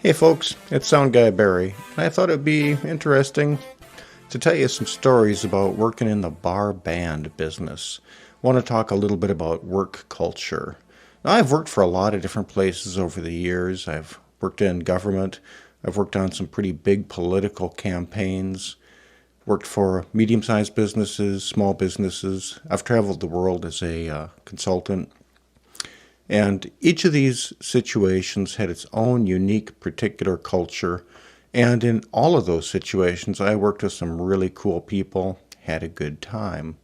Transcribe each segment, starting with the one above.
Hey folks, it's Soundguy Barry. I thought it'd be interesting to tell you some stories about working in the bar band business. I want to talk a little bit about work culture. Now, I've worked for a lot of different places over the years. I've worked in government. I've worked on some pretty big political campaigns. Worked for medium-sized businesses, small businesses. I've traveled the world as a consultant. And each of these situations had its own unique particular culture. And in all of those situations, I worked with some really cool people, had a good time.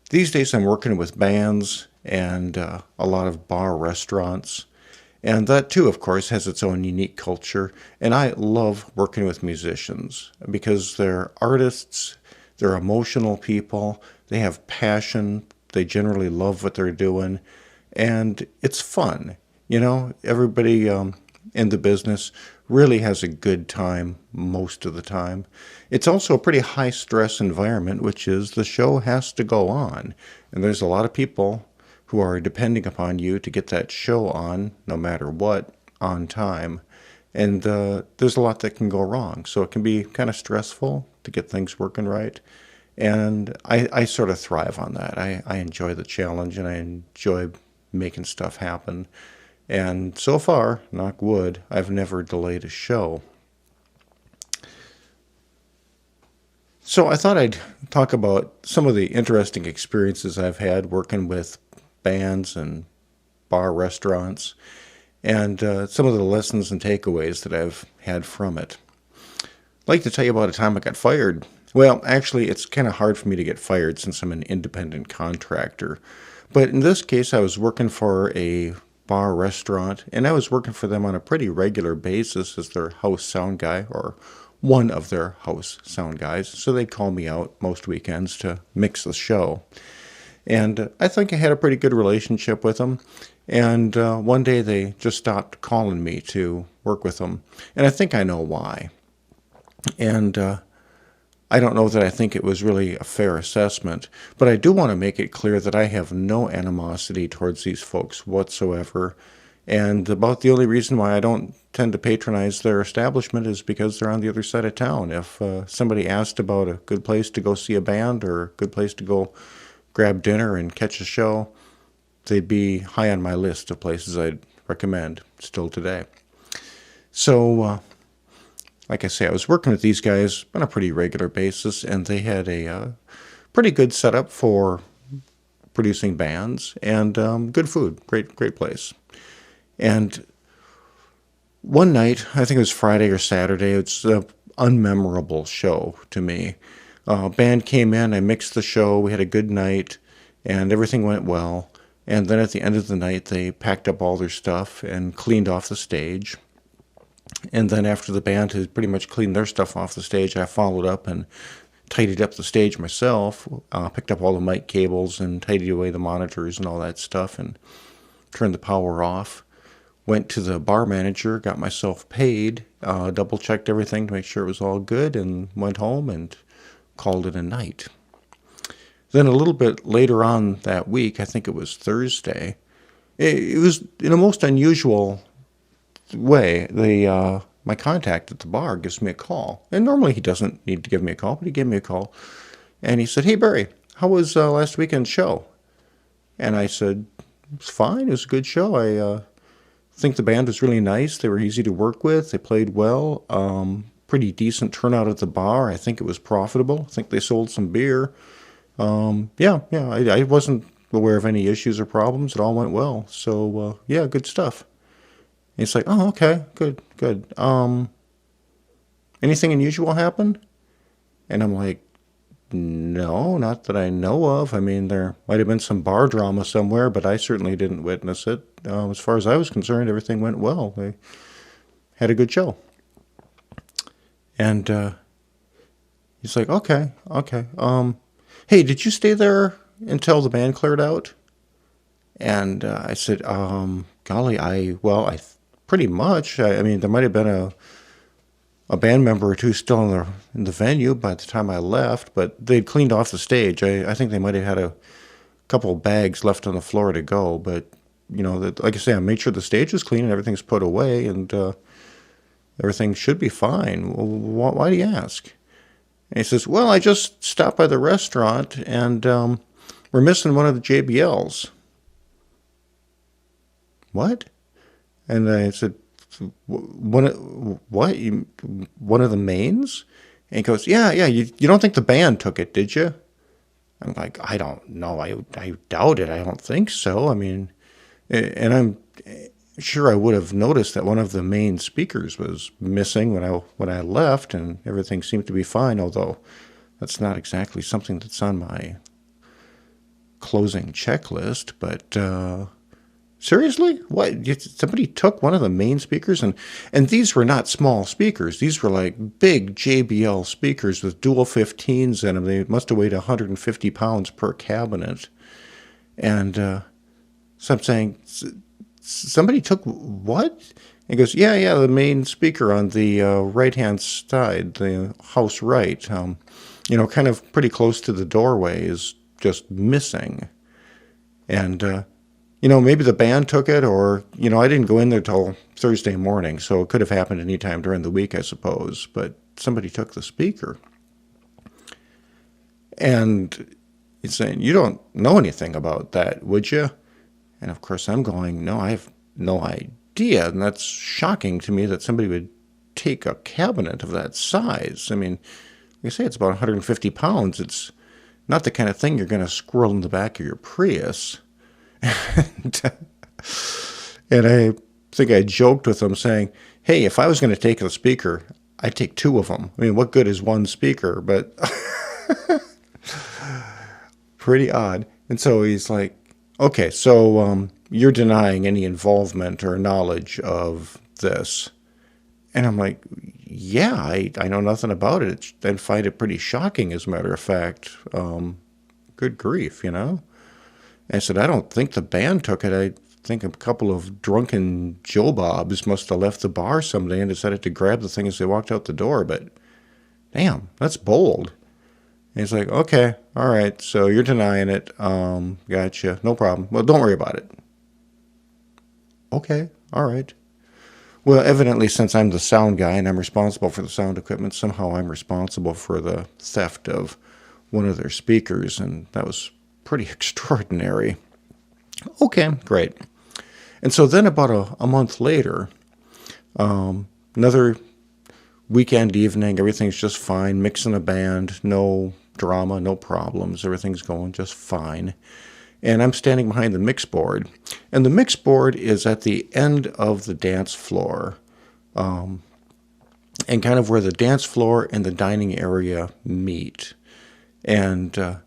These days, I'm working with bands and a lot of bar restaurants. And that, too, of course, has its own unique culture. And I love working with musicians because they're artists, they're emotional people, they have passion, they generally love what they're doing. And it's fun. Everybody in the business really has a good time most of the time. It's also a pretty high stress environment, which is the show has to go on. And there's a lot of people who are depending upon you to get that show on, no matter what, on time. And there's a lot that can go wrong. So it can be kind of stressful to get things working right. And I sort of thrive on that. I enjoy the challenge and I enjoy making stuff happen. And so far, knock wood, I've never delayed a show. So I thought I'd talk about some of the interesting experiences I've had working with bands and bar restaurants and some of the lessons and takeaways that I've had from it. I'd like to tell you about a time I got fired. Well, actually, it's kind of hard for me to get fired since I'm an independent contractor. But in this case, I was working for a bar restaurant, and I was working for them on a pretty regular basis as their house sound guy, or one of their house sound guys. So they'd call me out most weekends to mix the show. And I think I had a pretty good relationship with them. And one day they just stopped calling me to work with them. And I think I know why. And I don't know that I think it was really a fair assessment, but I do want to make it clear that I have no animosity towards these folks whatsoever. And about the only reason why I don't tend to patronize their establishment is because they're on the other side of town. If somebody asked about a good place to go see a band or a good place to go grab dinner and catch a show, they'd be high on my list of places I'd recommend still today. So, like I say, I was working with these guys on a pretty regular basis, and they had a pretty good setup for producing bands and good food. Great place. And one night, I think it was Friday or Saturday, it's an unmemorable show to me. Band came in, I mixed the show, we had a good night, and everything went well. And then at the end of the night, they packed up all their stuff and cleaned off the stage. And then after the band had pretty much cleaned their stuff off the stage, I followed up and tidied up the stage myself, picked up all the mic cables and tidied away the monitors and all that stuff and turned the power off. Went to the bar manager, got myself paid, double-checked everything to make sure it was all good, and went home and called it a night. Then a little bit later on that week, I think it was Thursday, it was in a most unusual way, my contact at the bar gives me a call. And normally he doesn't need to give me a call, but he gave me a call. And he said, "Hey, Barry, how was last weekend's show?" And I said, "It was fine. It was a good show. I think the band was really nice. They were easy to work with. They played well. Pretty decent turnout at the bar. I think it was profitable. I think they sold some beer. I wasn't aware of any issues or problems. It all went well. So, good stuff." He's like, "Oh, okay, good. Anything unusual happen?" And I'm like, "No, not that I know of. I mean, there might have been some bar drama somewhere, but I certainly didn't witness it. As far as I was concerned, everything went well. They had a good show." And he's like, okay. Hey, did you stay there until the band cleared out?" And I said, golly, I pretty much. I mean, there might have been a band member or two still in the venue by the time I left, but they'd cleaned off the stage. I think they might have had a couple of bags left on the floor to go, but like I say, I made sure the stage was clean and everything's put away, and Everything should be fine. Why do you ask? And he says, well, I just stopped by the restaurant and we're missing one of the JBLs. What? And I said, what? One of the mains? And he goes, yeah. You don't think the band took it, did you? I'm like, I don't know. I doubt it. I don't think so. I mean, and I'm sure I would have noticed that one of the main speakers was missing when I left, and everything seemed to be fine. Although that's not exactly something that's on my closing checklist. But seriously, what? Somebody took one of the main speakers, and these were not small speakers. These were like big JBL speakers with dual 15s in them. They must have weighed 150 pounds per cabinet. And so I'm saying, somebody took what? He goes, yeah, the main speaker on the right-hand side, the house right, kind of pretty close to the doorway, is just missing. And maybe the band took it, or, I didn't go in there till Thursday morning, so it could have happened any time during the week, I suppose. But somebody took the speaker. And he's saying, you don't know anything about that, would you? And of course I'm going, no, I have no idea. And that's shocking to me that somebody would take a cabinet of that size. I mean, like I say, it's about 150 pounds. It's not the kind of thing you're going to squirrel in the back of your Prius. And I think I joked with him saying, hey, if I was going to take a speaker, I'd take two of them. I mean, what good is one speaker? But pretty odd. And so he's like, okay, so you're denying any involvement or knowledge of this. And I'm like, yeah, I know nothing about it. I find it pretty shocking, as a matter of fact. Good grief, And I said, I don't think the band took it. I think a couple of drunken Joe Bobs must have left the bar someday and decided to grab the thing as they walked out the door. But damn, that's bold. And he's like, okay, all right, so you're denying it. Gotcha, no problem. Well, don't worry about it. Okay, all right. Well, evidently, since I'm the sound guy and I'm responsible for the sound equipment, somehow I'm responsible for the theft of one of their speakers, and that was pretty extraordinary. Okay, great. And so then about a month later, another weekend evening, everything's just fine, mixing a band, no drama, no problems, everything's going just fine. And I'm standing behind the mix board, and the mix board is at the end of the dance floor, and kind of where the dance floor and the dining area meet. And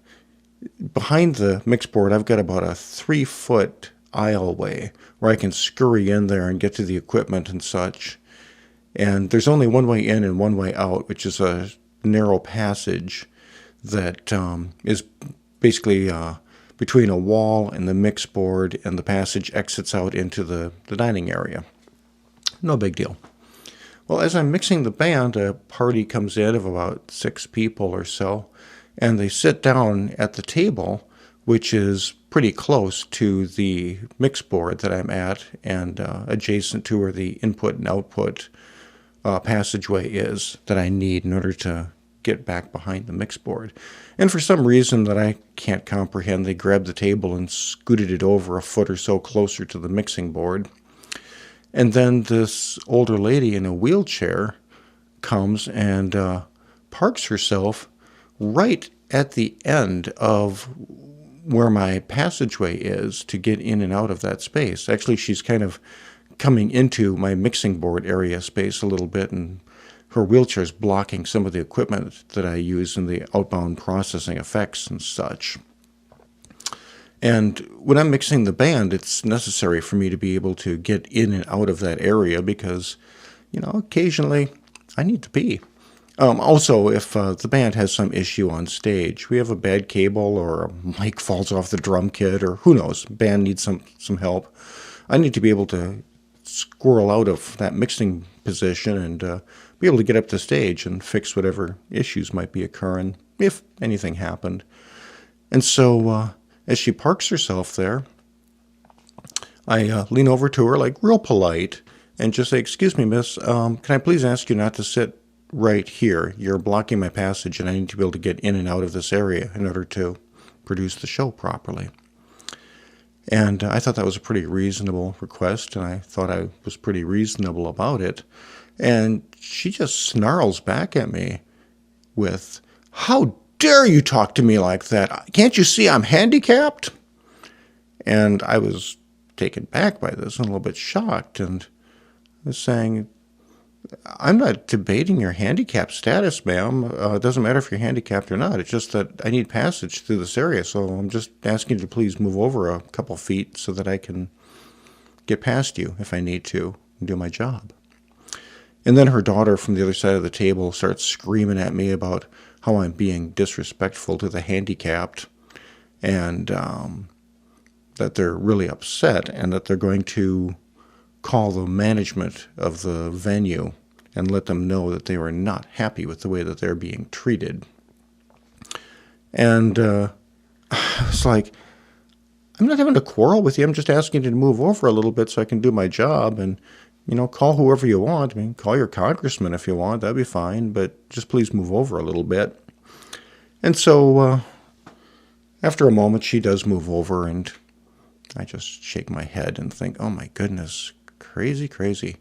behind the mix board, I've got about a 3-foot aisleway where I can scurry in there and get to the equipment and such. And there's only one way in and one way out, which is a narrow passage that is basically between a wall and the mix board, and the passage exits out into the dining area. No big deal. Well, as I'm mixing the band, a party comes in of about 6 people or so, and they sit down at the table, which is pretty close to the mix board that I'm at, and adjacent to where the input and output passageway is that I need in order to get back behind the mix board. And for some reason that I can't comprehend, they grabbed the table and scooted it over a foot or so closer to the mixing board. And then this older lady in a wheelchair comes and parks herself right at the end of where my passageway is to get in and out of that space. Actually, she's kind of coming into my mixing board area space a little bit, and her wheelchair is blocking some of the equipment that I use in the outbound processing effects and such. And when I'm mixing the band, it's necessary for me to be able to get in and out of that area because, occasionally I need to pee. Also, if the band has some issue on stage, we have a bad cable or a mic falls off the drum kit, or who knows, band needs some help, I need to be able to squirrel out of that mixing position and be able to get up to stage and fix whatever issues might be occurring, if anything happened. And so as she parks herself there, I lean over to her, like real polite, and just say, "Excuse me, miss, can I please ask you not to sit right here? You're blocking my passage, and I need to be able to get in and out of this area in order to produce the show properly." And I thought that was a pretty reasonable request, and I thought I was pretty reasonable about it. And she just snarls back at me with, "How dare you talk to me like that? Can't you see I'm handicapped?" And I was taken back by this and a little bit shocked, and was saying, "I'm not debating your handicap status, ma'am. It doesn't matter if you're handicapped or not. It's just that I need passage through this area, so I'm just asking you to please move over a couple feet so that I can get past you if I need to and do my job." And then her daughter from the other side of the table starts screaming at me about how I'm being disrespectful to the handicapped, and that they're really upset and that they're going to call the management of the venue and let them know that they were not happy with the way that they're being treated. And it's like, I'm not having a quarrel with you. I'm just asking you to move over a little bit so I can do my job. And, call whoever you want. I mean, call your congressman if you want. That'd be fine. But just please move over a little bit. And so after a moment, she does move over, and I just shake my head and think, oh my goodness, crazy, crazy.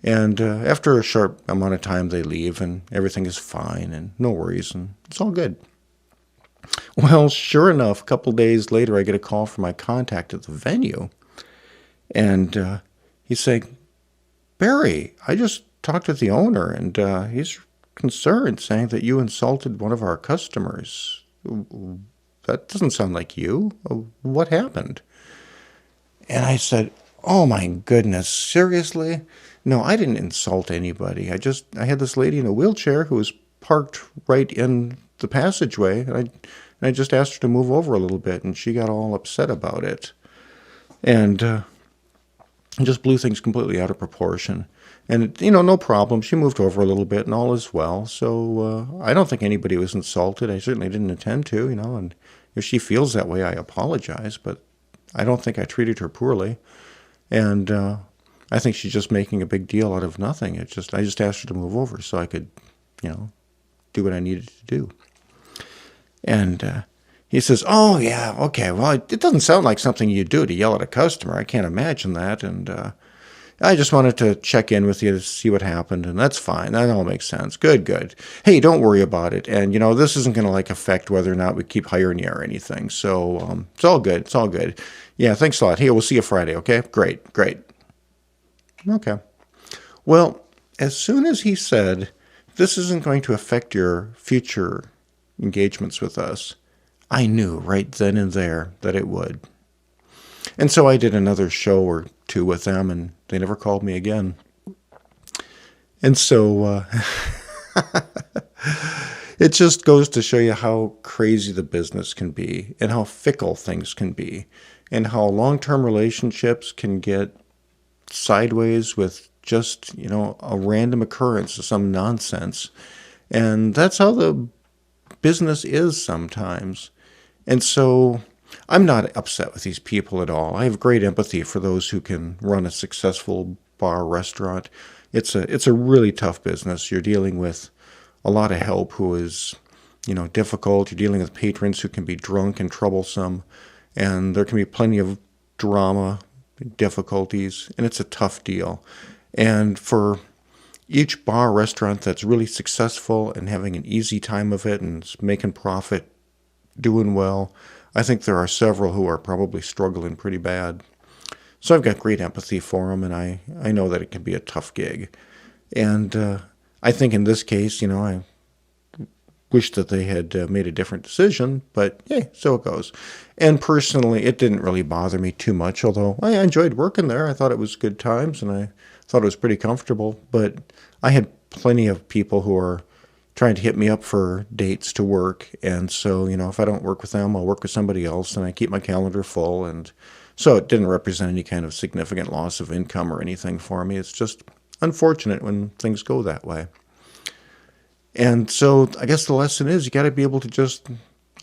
And after a short amount of time, they leave, and everything is fine, and no worries, and it's all good. Well, sure enough, a couple days later, I get a call from my contact at the venue, and he's saying, "Barry, I just talked to the owner, and he's concerned, saying that you insulted one of our customers. That doesn't sound like you. What happened?" And I said, "Oh my goodness, seriously? No, I didn't insult anybody. I had this lady in a wheelchair who was parked right in the passageway, and I just asked her to move over a little bit, and she got all upset about it. And just blew things completely out of proportion. And, no problem. She moved over a little bit, and all is well. So I don't think anybody was insulted. I certainly didn't intend to, and if she feels that way, I apologize, but I don't think I treated her poorly. And I think she's just making a big deal out of nothing. I just asked her to move over so I could, do what I needed to do." And he says, "Oh, yeah, okay, well, it doesn't sound like something you do to yell at a customer. I can't imagine that. And I just wanted to check in with you to see what happened, and that's fine. That all makes sense. Good. Hey, don't worry about it. And, this isn't going to, affect whether or not we keep hiring you or anything. So it's all good. It's all good. Yeah, thanks a lot. Hey, we'll see you Friday, okay? Great. Okay. Well, as soon as he said, "This isn't going to affect your future engagements with us," I knew right then and there that it would. And so I did another show or two with them, and they never called me again. And so it just goes to show you how crazy the business can be, and how fickle things can be, and how long-term relationships can get sideways with just, a random occurrence of some nonsense. And that's how the business is sometimes. And so I'm not upset with these people at all. I have great empathy for those who can run a successful bar restaurant. It's a really tough business. You're dealing with a lot of help who is, difficult. You're dealing with patrons who can be drunk and troublesome, and there can be plenty of drama, difficulties, and it's a tough deal. And for each bar restaurant that's really successful and having an easy time of it and making profit, doing well, I think there are several who are probably struggling pretty bad. So I've got great empathy for them, and I know that it can be a tough gig. And I think in this case, I wish that they had made a different decision, but yeah, so it goes. And personally, it didn't really bother me too much, although I enjoyed working there. I thought it was good times, and I thought it was pretty comfortable. But I had plenty of people who are trying to hit me up for dates to work, and so, if I don't work with them, I'll work with somebody else, and I keep my calendar full. And so it didn't represent any kind of significant loss of income or anything for me. It's just unfortunate when things go that way. And so I guess the lesson is you got to be able to just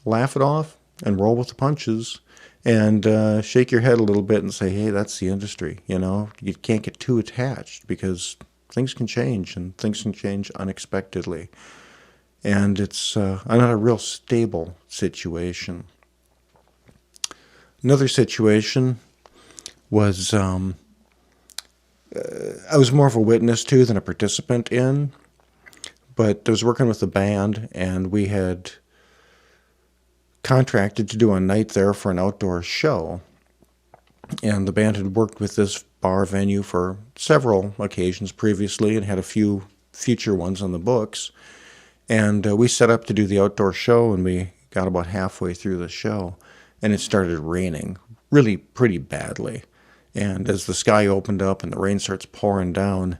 laugh it off and roll with the punches and shake your head a little bit and say, hey, that's the industry. You know, you can't get too attached because things can change and things can change unexpectedly. And it's not a real stable situation. Another situation was I was more of a witness to than a participant in, but I was working with a band, and we had contracted to do a night there for an outdoor show. And the band had worked with this bar venue for several occasions previously and had a few future ones on the books. And we set up to do the outdoor show, and we got about halfway through the show, and it started raining really pretty badly. And as the sky opened up and the rain starts pouring down,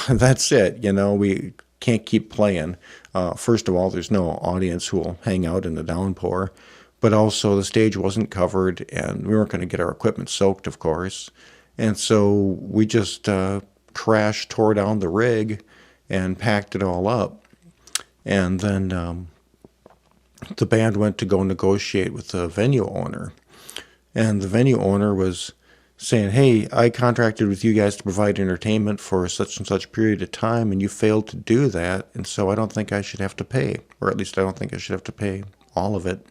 that's it. You know, we can't keep playing. First of all, there's no audience who will hang out in the downpour. But also the stage wasn't covered, and we weren't going to get our equipment soaked, of course. And so we just crashed, tore down the rig, and packed it all up. And then the band went to go negotiate with the venue owner. And the venue owner was saying, hey, I contracted with you guys to provide entertainment for such and such period of time, and you failed to do that, and so I don't think I should have to pay. Or at least I don't think I should have to pay all of it.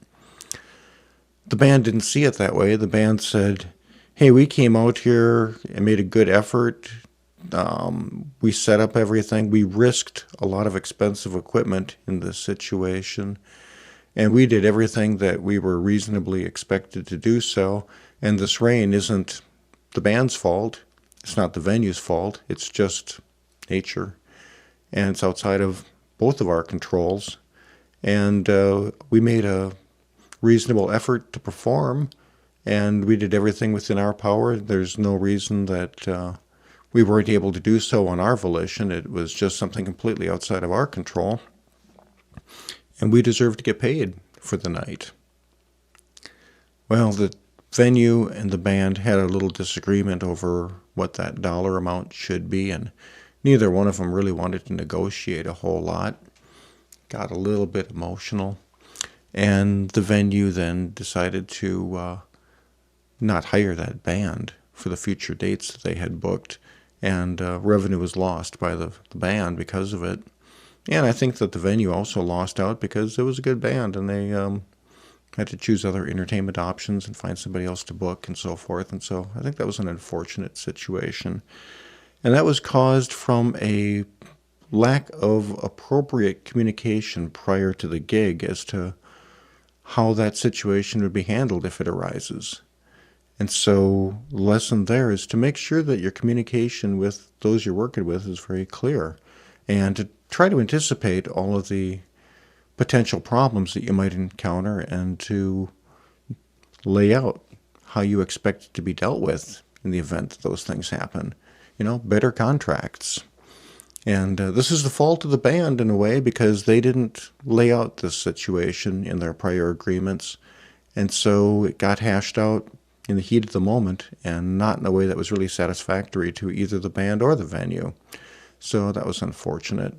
The band didn't see it that way. The band said, hey, we came out here and made a good effort. We set up everything. We risked a lot of expensive equipment in this situation. And we did everything that we were reasonably expected to do so. And this rain isn't the band's fault. It's not the venue's fault. It's just nature. And it's outside of both of our controls. And we made a reasonable effort to perform, and we did everything within our power. There's no reason that we weren't able to do so on our volition. It was just something completely outside of our control, and we deserve to get paid for the night. Well, the venue and the band had a little disagreement over what that dollar amount should be, and neither one of them really wanted to negotiate a whole lot. Got a little bit emotional. And the venue then decided to not hire that band for the future dates that they had booked, and revenue was lost by the band because of it. And I think that the venue also lost out because it was a good band, and they had to choose other entertainment options and find somebody else to book and so forth. And so I think that was an unfortunate situation. And that was caused from a lack of appropriate communication prior to the gig as to how that situation would be handled if it arises. And so the lesson there is to make sure that your communication with those you're working with is very clear, and to try to anticipate all of the potential problems that you might encounter, and to lay out how you expect it to be dealt with in the event that those things happen. You know, better contracts. And this is the fault of the band in a way, because they didn't lay out this situation in their prior agreements. And so it got hashed out in the heat of the moment, and not in a way that was really satisfactory to either the band or the venue. So that was unfortunate.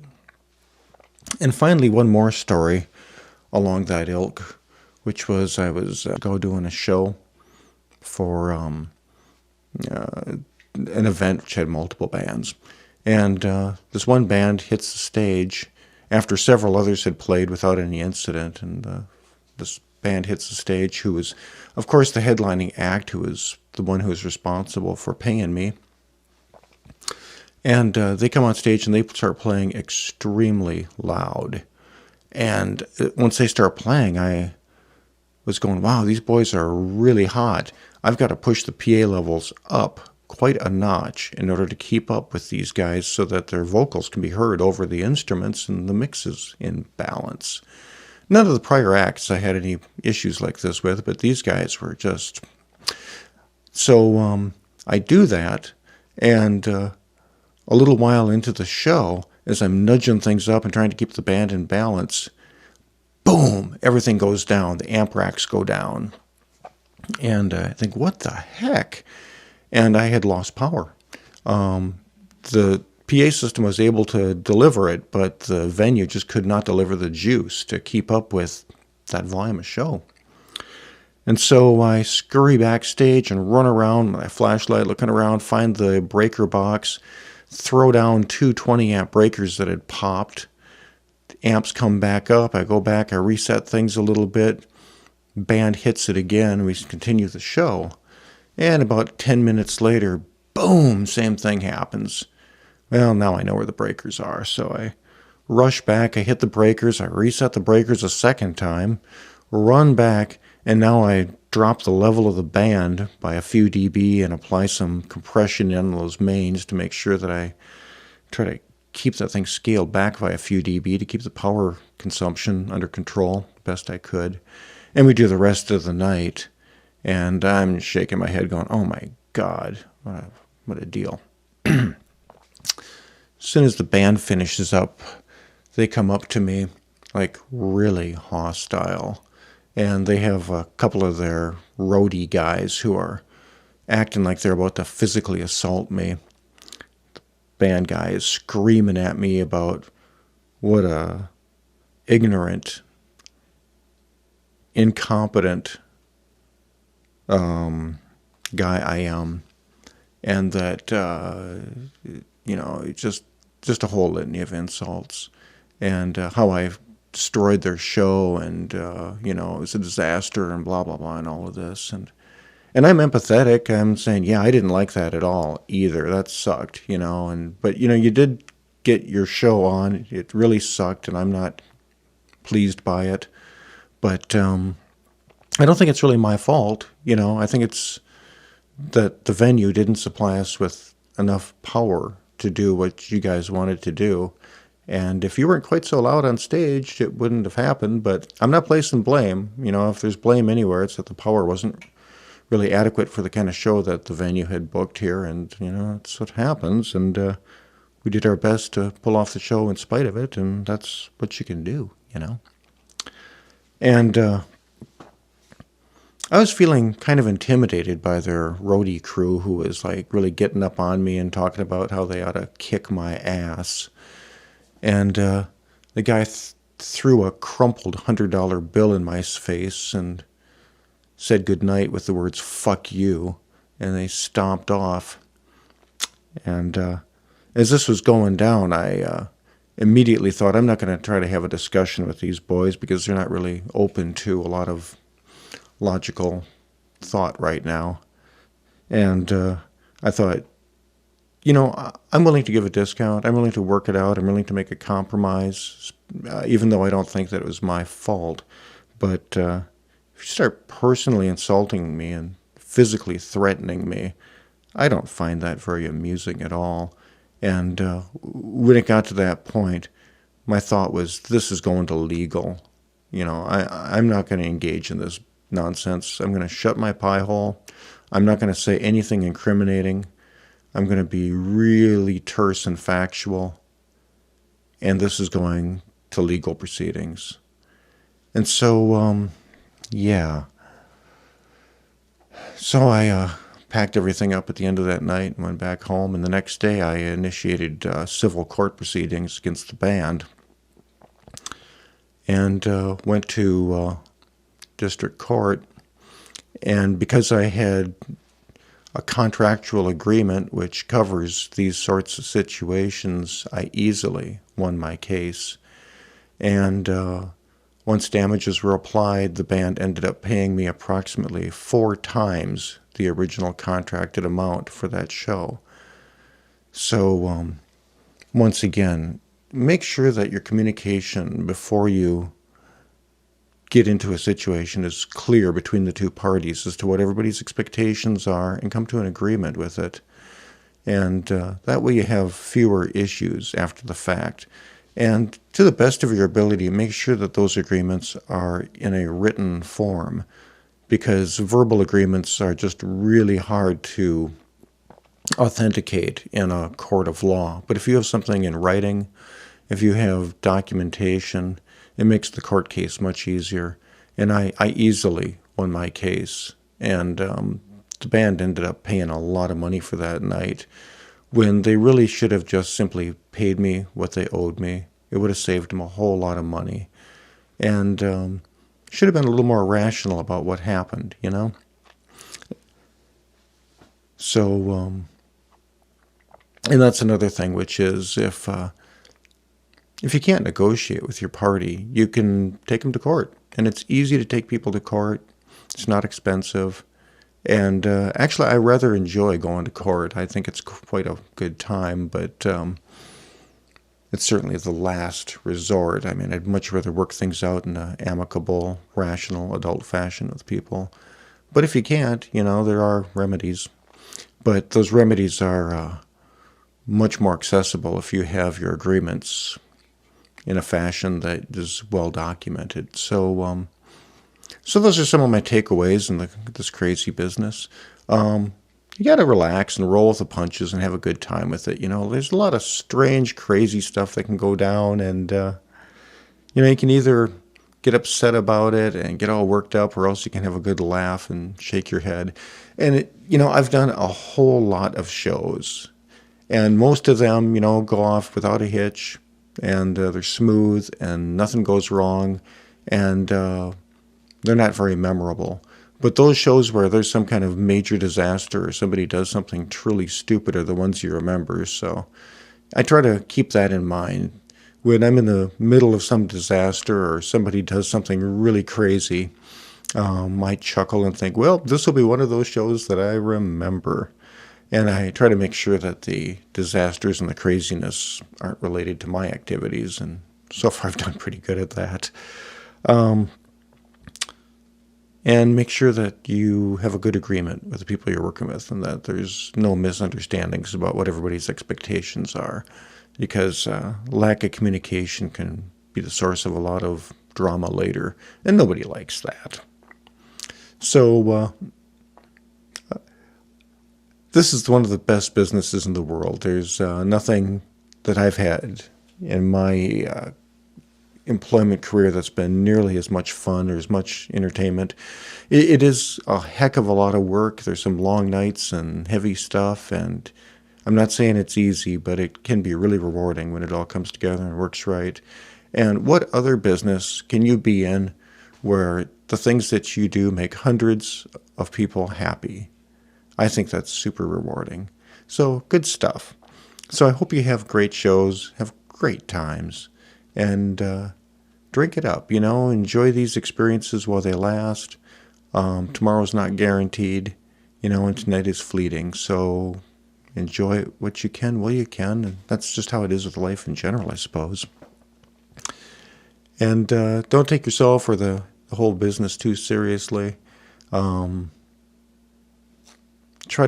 And finally, one more story along that ilk, which was I was doing a show for an event which had multiple bands. And this one band hits the stage after several others had played without any incident. And this band hits the stage, who was, of course, the headlining act, who was the one who was responsible for paying me. And they come on stage and they start playing extremely loud. And once they start playing, I was going, wow, these boys are really hot. I've got to push the PA levels up quite a notch in order to keep up with these guys so that their vocals can be heard over the instruments and the mix is in balance. None of the prior acts I had any issues like this with, but these guys were just... So I do that, and a little while into the show, as I'm nudging things up and trying to keep the band in balance, boom, everything goes down. The amp racks go down. And I think, what the heck? And I had lost power. The PA system was able to deliver it, but the venue just could not deliver the juice to keep up with that volume of show. And so I scurry backstage and run around with my flashlight looking around, find the breaker box, throw down two 20-amp breakers that had popped. The amps come back up. I go back, I reset things a little bit. Band hits it again. We continue the show. And about 10 minutes later, boom, same thing happens. Well, now I know where the breakers are, so I rush back, I hit the breakers, I reset the breakers a second time, run back, and now I drop the level of the band by a few dB and apply some compression in those mains to make sure that I try to keep that thing scaled back by a few dB to keep the power consumption under control the best I could. And we do the rest of the night, and I'm shaking my head going, oh my God, what a deal. As soon as the band finishes up, they come up to me like really hostile. And they have a couple of their roadie guys who are acting like they're about to physically assault me. The band guy is screaming at me about what a ignorant, incompetent guy I am. And that, just a whole litany of insults. And how I destroyed their show, and it was a disaster, and blah blah blah, and all of this, and I'm empathetic. I'm saying, yeah, I didn't like that at all either. That sucked, but you did get your show on. It really sucked, and I'm not pleased by it. But I don't think it's really my fault. I think it's that the venue didn't supply us with enough power to do what you guys wanted to do. And if you weren't quite so loud on stage, it wouldn't have happened. But I'm not placing blame. If there's blame anywhere, it's that the power wasn't really adequate for the kind of show that the venue had booked here. And, that's what happens. And we did our best to pull off the show in spite of it. And that's what you can do, And I was feeling kind of intimidated by their roadie crew, who was like really getting up on me and talking about how they ought to kick my ass. And the guy threw a crumpled $100 bill in my face and said goodnight with the words, "Fuck you," and they stomped off. And as this was going down, I immediately thought, I'm not going to try to have a discussion with these boys because they're not really open to a lot of logical thought right now. And I thought, I'm willing to give a discount. I'm willing to work it out. I'm willing to make a compromise, even though I don't think that it was my fault. But if you start personally insulting me and physically threatening me, I don't find that very amusing at all. And when it got to that point, my thought was, this is going to legal. I'm not going to engage in this nonsense. I'm going to shut my pie hole. I'm not going to say anything incriminating. I'm going to be really terse and factual, and this is going to legal proceedings. And so, So I packed everything up at the end of that night and went back home, and the next day I initiated civil court proceedings against the band and went to district court. And because I had a contractual agreement which covers these sorts of situations, I easily won my case. And once damages were applied, the band ended up paying me approximately 4 times the original contracted amount for that show. So once again, make sure that your communication before you get into a situation is clear between the two parties as to what everybody's expectations are, and come to an agreement with it. And that way you have fewer issues after the fact. And to the best of your ability, make sure that those agreements are in a written form, because verbal agreements are just really hard to authenticate in a court of law. But if you have something in writing, if you have documentation, it makes the court case much easier. And I easily won my case. And the band ended up paying a lot of money for that night, when they really should have just simply paid me what they owed me. It would have saved them a whole lot of money. And should have been a little more rational about what happened, you know? So, and that's another thing, which is if you can't negotiate with your party, you can take them to court. And it's easy to take people to court. It's not expensive. And actually, I rather enjoy going to court. I think it's quite a good time, but it's certainly the last resort. I mean, I'd much rather work things out in an amicable, rational, adult fashion with people. But if you can't, there are remedies. But those remedies are much more accessible if you have your agreements in a fashion that is well documented. So those are some of my takeaways in this crazy business. You got to relax and roll with the punches and have a good time with it. There's a lot of strange, crazy stuff that can go down, and you can either get upset about it and get all worked up, or else you can have a good laugh and shake your head. And I've done a whole lot of shows, and most of them, go off without a hitch, and they're smooth, and nothing goes wrong, and they're not very memorable. But those shows where there's some kind of major disaster or somebody does something truly stupid are the ones you remember. So I try to keep that in mind. When I'm in the middle of some disaster or somebody does something really crazy, I might chuckle and think, well, this will be one of those shows that I remember. And I try to make sure that the disasters and the craziness aren't related to my activities. And so far I've done pretty good at that. And make sure that you have a good agreement with the people you're working with, and that there's no misunderstandings about what everybody's expectations are, because lack of communication can be the source of a lot of drama later, and nobody likes that. So this is one of the best businesses in the world. There's nothing that I've had in my employment career that's been nearly as much fun or as much entertainment. It is a heck of a lot of work. There's some long nights and heavy stuff, and I'm not saying it's easy, but it can be really rewarding when it all comes together and works right. And what other business can you be in where the things that you do make hundreds of people happy? I think that's super rewarding. So good stuff. So I hope you have great shows, have great times, and drink it up, enjoy these experiences while they last. Tomorrow's not guaranteed, and tonight is fleeting. So enjoy what you can while you can. And that's just how it is with life in general, I suppose. And don't take yourself or the whole business too seriously. Try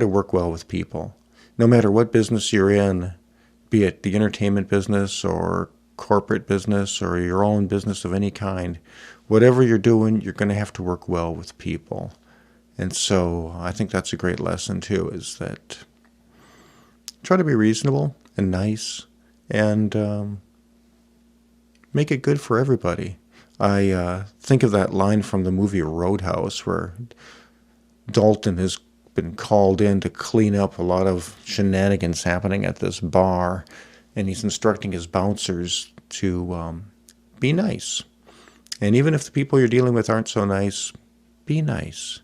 to work well with people. No matter what business you're in, be it the entertainment business or corporate business or your own business of any kind, whatever you're doing, you're going to have to work well with people. And so I think that's a great lesson too, is that try to be reasonable and nice and make it good for everybody. I think of that line from the movie Roadhouse where Dalton has been called in to clean up a lot of shenanigans happening at this bar, and he's instructing his bouncers to be nice. And even if the people you're dealing with aren't so nice, be nice.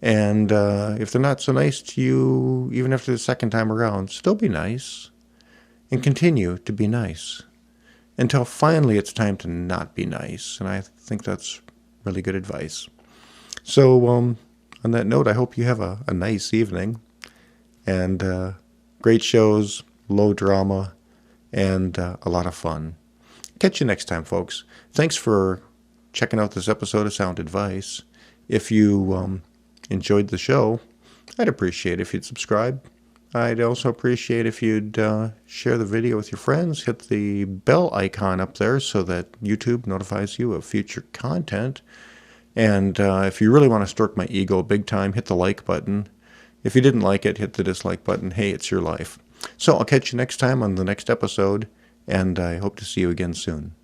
And if they're not so nice to you, even after the second time around, still be nice. And continue to be nice. Until finally it's time to not be nice. And I think that's really good advice. So on that note, I hope you have a nice evening. And great shows, low drama, and a lot of fun. Catch you next time, folks. Thanks for checking out this episode of Sound Advice. If you enjoyed the show, I'd appreciate if you'd subscribe. I'd also appreciate if you'd share the video with your friends. Hit the bell icon up there so that YouTube notifies you of future content. And if you really want to stroke my ego big time, hit the like button. If you didn't like it, hit the dislike button. Hey, it's your life. So I'll catch you next time on the next episode, and I hope to see you again soon.